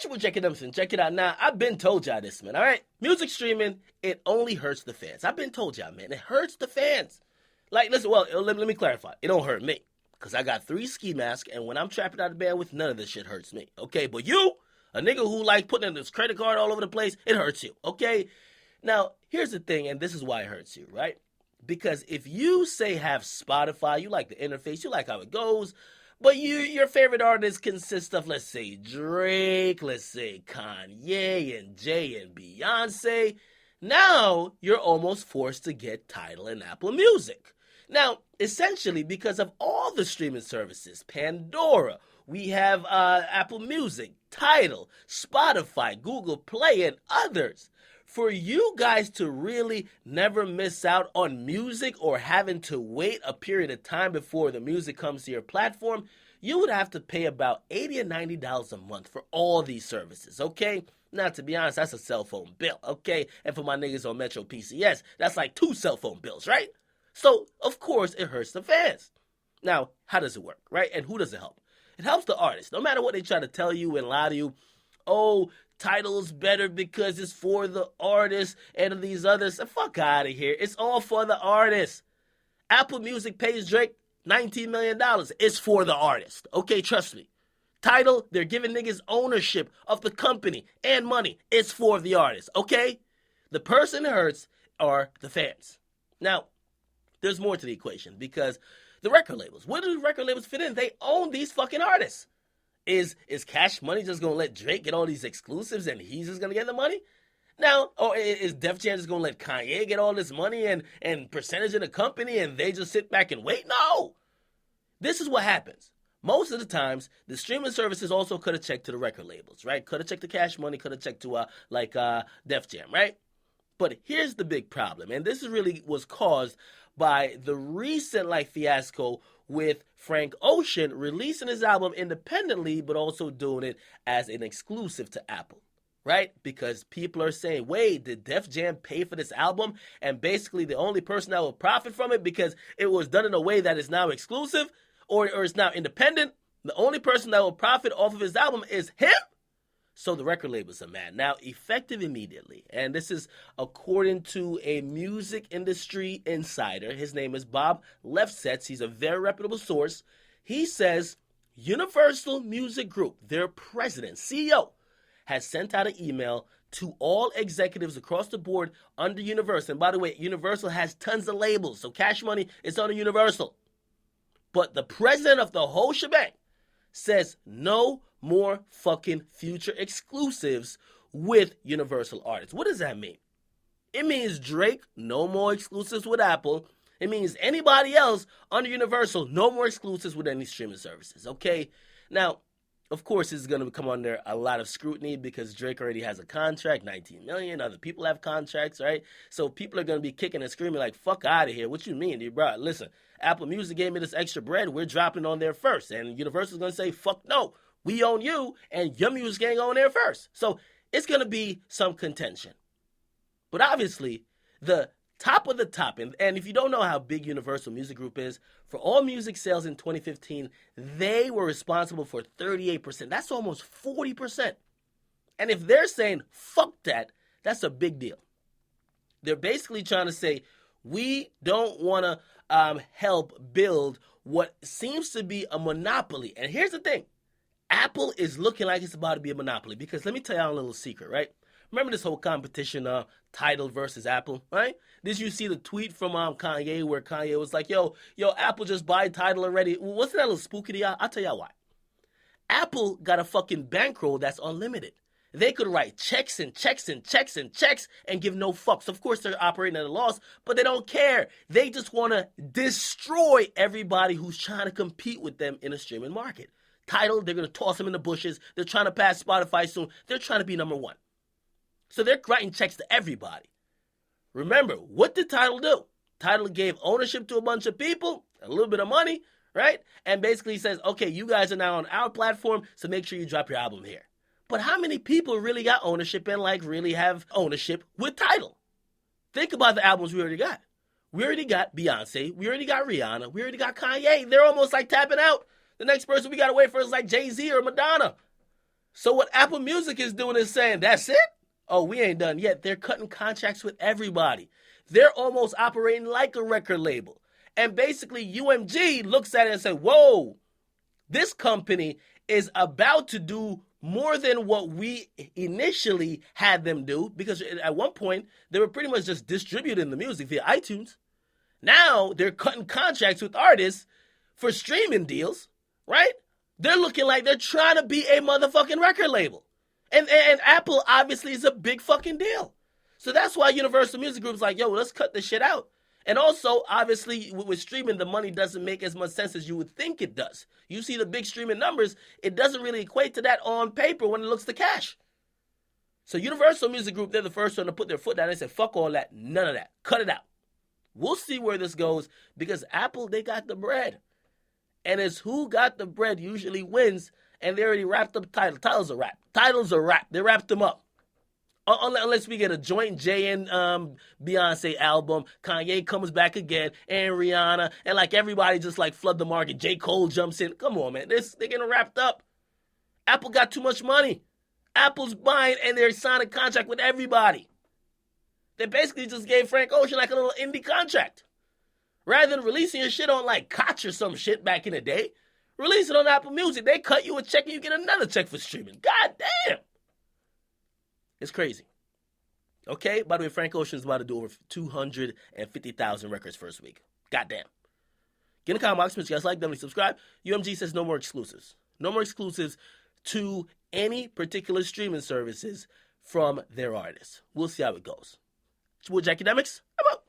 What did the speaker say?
you with Akademiks and check it out. Now, I've been told y'all this, man, all right? Music streaming, it only hurts the fans. I've been told y'all, man, it hurts the fans. Like, listen, well, let me clarify. It don't hurt me, because I got 3 ski masks, and when I'm trapping out of bandwidth, none of this shit hurts me, okay? But you, a nigga who like putting in his credit card all over the place, it hurts you, okay? Now, here's the thing, and this is why it hurts you, right? Because if you, say, have Spotify, you like the interface, you like how it goes, but your favorite artists consist of, let's say, Drake, let's say, Kanye and Jay and Beyonce, now you're almost forced to get Tidal and Apple Music. Now, essentially, because of all the streaming services, Pandora, we have Apple Music, Tidal, Spotify, Google Play, and others. For you guys to really never miss out on music or having to wait a period of time before the music comes to your platform, you would have to pay about $80 or $90 a month for all these services, okay? Now, to be honest, that's a cell phone bill, okay? And for my niggas on Metro PCS, that's like 2 cell phone bills, right? So, of course, it hurts the fans. Now, how does it work, right? And who does it help? It helps the artist. No matter what they try to tell you and lie to you, oh, Tidal's better because it's for the artists and these others. Fuck out of here. It's all for the artists. Apple Music pays Drake $19 million. It's for the artist. Okay, trust me. Tidal, they're giving niggas ownership of the company and money. It's for the artist, okay? The person that hurts are the fans. Now, there's more to the equation because the record labels, where do the record labels fit in? They own these fucking artists. Is Cash Money just going to let Drake get all these exclusives and he's just going to get the money? Now, or is Def Jam just going to let Kanye get all this money and percentage in the company and they just sit back and wait? No. This is what happens. Most of the times, the streaming services also cut a check to the record labels, right? Cut a check to Cash Money, cut a check to Def Jam, right? But here's the big problem, and this really was caused by the recent fiasco with Frank Ocean releasing his album independently, but also doing it as an exclusive to Apple, right? Because people are saying, wait, did Def Jam pay for this album? And basically the only person that will profit from it because it was done in a way that is now exclusive or it's now independent, the only person that will profit off of his album is him? So the record labels are mad. Now, effective immediately, and this is according to a music industry insider. His name is Bob Lefsetz. He's a very reputable source. He says Universal Music Group, their president, CEO, has sent out an email to all executives across the board under Universal. And by the way, Universal has tons of labels, so Cash Money is under Universal. But the president of the whole shebang says no more fucking future exclusives with Universal artists. What does that mean? It means Drake, no more exclusives with Apple. It means anybody else under Universal, no more exclusives with any streaming services, okay? Now, of course, this is going to come under a lot of scrutiny because Drake already has a contract, $19 million. Other people have contracts, right? So people are going to be kicking and screaming like, fuck out of here. What you mean, dude, bro? Listen, Apple Music gave me this extra bread. We're dropping on there first. And Universal's going to say, fuck no. We own you, and your music ain't on there first. So it's going to be some contention. But obviously, the top of the top, and if you don't know how big Universal Music Group is, for all music sales in 2015, they were responsible for 38%. That's almost 40%. And if they're saying, fuck that, that's a big deal. They're basically trying to say, we don't want to help build what seems to be a monopoly. And here's the thing. Apple is looking like it's about to be a monopoly because let me tell y'all a little secret, right? Remember this whole competition, Tidal versus Apple, right? Did you see the tweet from Kanye where Kanye was like, yo, Apple just buy Tidal already? Wasn't that a little spooky to y'all? I'll tell y'all why. Apple got a fucking bankroll that's unlimited. They could write checks and checks and checks and checks and give no fucks. Of course, they're operating at a loss, but they don't care. They just want to destroy everybody who's trying to compete with them in a streaming market. Tidal, they're going to toss them in the bushes. They're trying to pass Spotify soon. They're trying to be number one. So they're writing checks to everybody. Remember, what did Tidal do? Tidal gave ownership to a bunch of people, a little bit of money, right? And basically says, okay, you guys are now on our platform, so make sure you drop your album here. But how many people really got ownership and really have ownership with Tidal? Think about the albums we already got. We already got Beyonce. We already got Rihanna. We already got Kanye. They're almost tapping out. The next person we got to wait for is Jay-Z or Madonna. So what Apple Music is doing is saying, that's it? Oh, we ain't done yet. They're cutting contracts with everybody. They're almost operating like a record label. And basically, UMG looks at it and says, whoa, this company is about to do more than what we initially had them do, because at one point, they were pretty much just distributing the music via iTunes. Now, they're cutting contracts with artists for streaming deals, right? They're looking like they're trying to be a motherfucking record label. And Apple obviously is a big fucking deal. So that's why Universal Music Group is like, yo, let's cut this shit out. And also, obviously, with streaming, the money doesn't make as much sense as you would think it does. You see the big streaming numbers, it doesn't really equate to that on paper when it looks to cash. So Universal Music Group, they're the first one to put their foot down and say, fuck all that, none of that, cut it out. We'll see where this goes, because Apple, they got the bread. And it's who got the bread usually wins, and they already wrapped up titles. Titles are wrapped. Titles are wrapped. They wrapped them up. Unless we get a joint Jay and Beyonce album, Kanye comes back again, and Rihanna, and like everybody just like flood the market. J. Cole jumps in. Come on, man. They're getting wrapped up. Apple got too much money. Apple's buying, and they're signing a contract with everybody. They basically just gave Frank Ocean like a little indie contract. Rather than releasing your shit on like Koch or some shit back in the day, release it on Apple Music. They cut you a check and you get another check for streaming. God damn. It's crazy. Okay? By the way, Frank Ocean's about to do over 250,000 records first week. Goddamn. Get in the comment box. Make sure you guys like, definitely subscribe. UMG says no more exclusives. No more exclusives to any particular streaming services from their artists. We'll see how it goes. It's Akademiks. I'm out.